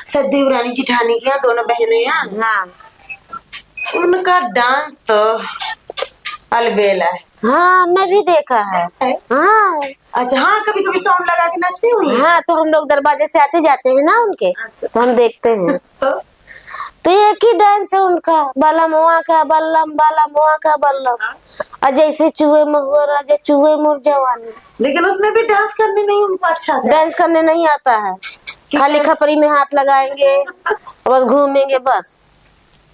सद्दी रानी जिठानी की यहाँ दोनों बहनें यहाँ। हाँ उनका डांस तो अलबेला है। हाँ मैं भी देखा है। हाँ अच्छा हाँ, कभी कभी सॉन्ग लगा के नाचती हुई। हाँ तो हम लोग दरवाजे से आते जाते हैं ना उनके। अच्छा। तो हम देखते हैं। तो एक ही डांस है उनका, बलम हुआ का बल्लम बलम हुआ का बल्लम, और जैसे चूहे महुआ राजा चूहे मोर जवानी। लेकिन उसमें भी डांस करने नहीं उनको अच्छा से। डांस करने नहीं आता है, खाली खपरी में हाथ लगाएंगे बस घूमेंगे बस।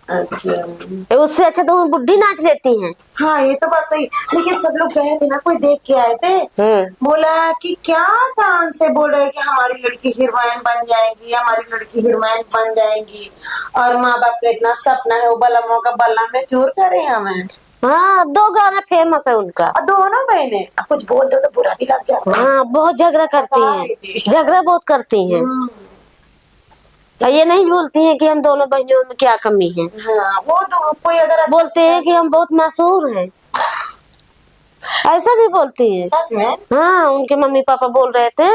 अच्छा। उससे अच्छा तो वो बुढ़ी नाच लेती हैं। हाँ ये तो बात सही, लेकिन सब लोग गए थे ना, कोई देख के आए थे, बोला कि क्या डांस है, बोल रहे कि हमारी लड़की हीरोइन बन जाएगी, हमारी लड़की हीरोइन बन जाएगी, और माँ बाप का इतना सपना है वो बलमों का बल्ला में चूर करे हमें। हाँ 2 गाना फेमस है उनका। और दोनों बहने कुछ बोल दो तो बुरा भी लग जाता है। हाँ बहुत झगड़ा करती हैं, झगड़ा बहुत करती हैं। ये नहीं बोलती हैं कि हम दोनों बहनों में क्या कमी है। हाँ, वो तो कोई अगर बोलते हैं कि हम बहुत मशहूर हैं, ऐसा भी बोलती है। सच में? हाँ उनके मम्मी पापा बोल रहे थे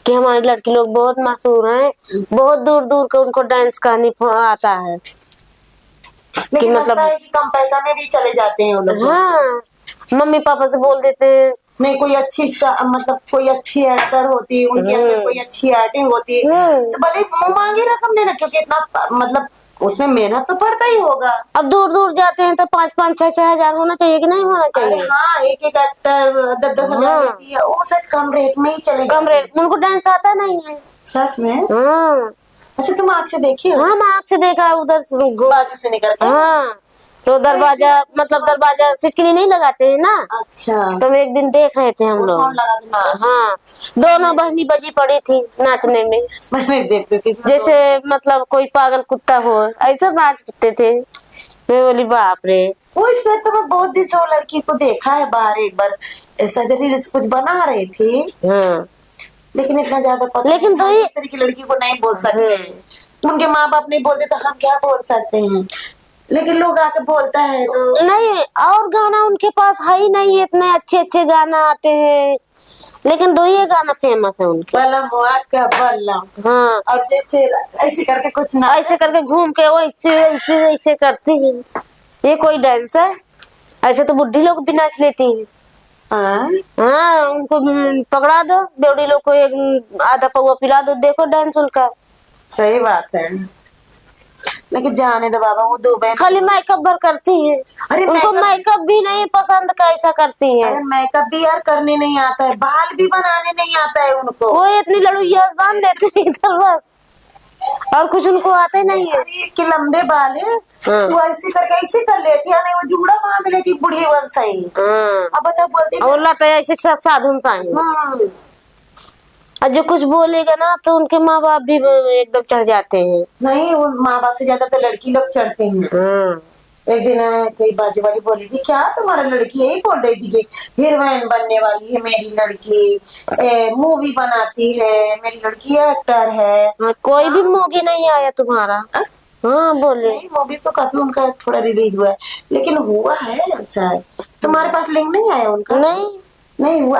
कि हमारे लड़की लोग बहुत मशहूर हैं, बहुत दूर दूर के उनको डांस करनी आता है। कि मतलब है कि कम पैसा में भी चले जाते हैं वो लोग। हाँ मम्मी पापा से बोल देते हैं नहीं कोई अच्छी मतलब कोई अच्छी एक्टर होती है, उनके अंदर कोई अच्छी एक्टिंग होती है तो भले मुंह मांगी रकम देना, क्योंकि इतना मतलब उसमें मेहनत तो पड़ता ही होगा। अब दूर दूर जाते हैं तो 5-5, 6-6 हजार होना चाहिए कि नहीं होना चाहिए। हाँ एक एक एक्टर 10-10 हजार लेती है, वो सब कम रेट में ही चले। कम रेट, उनको डांस आता नहीं है। सच में? हाँ। अच्छा तुम आँख से देखी हो? हाँ मैं आँख से देखा, उधर से बाजू से निकल के। हाँ तो दरवाजा मतलब दरवाजा सिटकिनी नहीं लगाते हैं ना। अच्छा। तो हम एक दिन देख रहे थे हम लोग। हाँ दोनों बहनी बजी पड़ी थी नाचने में। मैंने देखती थी जैसे मतलब कोई पागल कुत्ता हो ऐसा नाचते थे। मैं बोली बाप रे। वो इसमें तो मैं बहुत दिन से वो लड़की को देखा है बाहर, एक बार ऐसा रील्स कुछ बना रही थी। हाँ लेकिन इतना ज्यादा पता लेकिन तो इस तरह की लड़की को नहीं बोल सकते, उनके माँ बाप नहीं बोलते तो हम क्या बोल सकते हैं, लेकिन लोग आके बोलता है तो नहीं। और गाना उनके पास है ही नहीं, इतने अच्छे अच्छे गाना आते हैं, लेकिन 2 ही गाना फेमस है उनके। बलम हुआ का बलम। हाँ और जैसे ऐसे करके कुछ ना ऐसे करके घूम के वो ऐसे ऐसे ऐसे करती है, ये कोई डांस है? ऐसे तो बुढ़ी लोग भी नाच लेती हैं। हाँ उनको पकड़ा दो, बेवड़ी लोग को एक आधा पौवा पिला दो, देखो डांस उनका। सही बात है, लेकिन जाने दो बाबा, वो 2 बहन खाली मेकअप भर करती है। अरे उनको मेकअप भी नहीं पसंद, कैसा करती है। अरे मेकअप भी यार करने नहीं आता है, बाल भी बनाने नहीं आता है उनको। वो इतनी लड़ुइया बांध लेते हैं इधर बस, और कुछ उनको आते नहीं है। के लंबे बाल है वो ऐसे करके ऐसे कर लेती है, नहीं वो जूड़ा बांध लेती बूढ़ी वंशाई। अब बता बोलती और लटे ऐसे साधुन साई। और जो कुछ बोलेगा ना तो उनके माँ बाप भी एकदम चढ़ जाते हैं। नहीं वो माँ बाप से ज्यादा तो लड़की लोग चढ़ते हैं। एक दिन कोई बाजू वाली बोली थी, क्या तुम्हारा लड़की यही बोल रही थी कि हीरोइन बनने वाली है मेरी लड़की, मूवी बनाती है मेरी लड़की, एक्टर है। कोई भी मूवी नहीं आया तुम्हारा? हाँ बोले मूवी तो काफी उनका थोड़ा रिलीज हुआ है, लेकिन हुआ है शायद। तुम्हारे पास लिंक नहीं आया उनका? नहीं हुआ।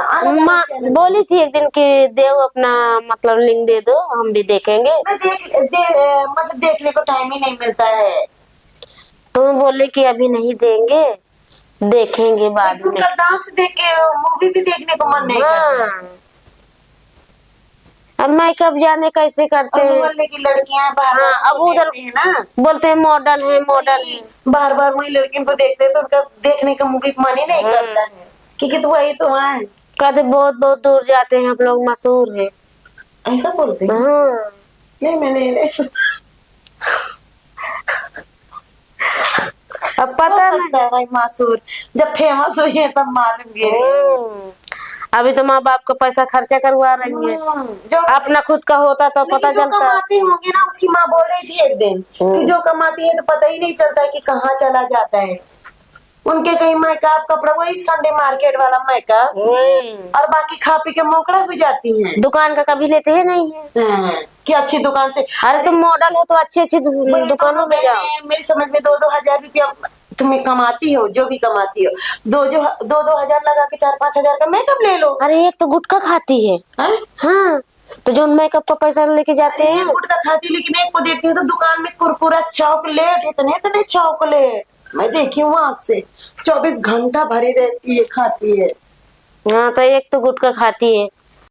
बोली थी एक दिन कि देव अपना मतलब लिंक दे दो, हम भी देखेंगे। मतलब देखने को टाइम ही नहीं मिलता है। तो बोले कि अभी नहीं देंगे, देखेंगे बाद में। डांस देख के मूवी भी देखने को मन नहीं करता। अब मेकअप जाने कैसे करते हैं। बोलने की लड़कियां बाहर अब उधर ना बोलते हैं मॉडल है मॉडल है, बार बार वही लड़कियों को देखते हैं तो उनका देखने का मूवी मन ही नहीं करता है, क्योंकि तो वही तो है। कहते बहुत बहुत दूर जाते हैं हम लोग, मशहूर है, ऐसा बोलते हैं। नहीं मैंने अब पता नहीं भाई, मशहूर जब फेमस हुई है तब मालूम। अभी तो माँ बाप का पैसा खर्चा करवा रही है, जो अपना खुद का होता तो पता चलता। कमाती होंगी ना, उसकी माँ बोल रही थी एक दिन कि जो कमाती है तो पता ही नहीं चलता कि कहाँ चला जाता है। उनके कहीं मेकअप कपड़ा वही संडे मार्केट वाला मेकअप, और बाकी खा पी के मोकड़ा भी जाती हैं। दुकान का कभी लेते हैं नहीं है कि अच्छी दुकान से। अरे तुम मॉडल हो तो अच्छी अच्छी दुकानों में जाओ। मेरी समझ में 2-2 हजार रुपया तुम्हें कमाती हो, जो भी कमाती हो, 2-2 हजार लगा के 4-5 हजार का मेकअप ले लो। अरे एक तो गुटखा खाती है। हाँ तो जो मेकअप का पैसा लेके जाते हैं। गुटखा खाती, लेकिन एक को देखती हूँ तो दुकान में कुरकुरा चॉकलेट, इतने इतने चॉकलेट मैं देखी हूँ आँख से, 24 घंटा भरी रहती है, खाती है। हाँ तो एक तो गुटखा खाती है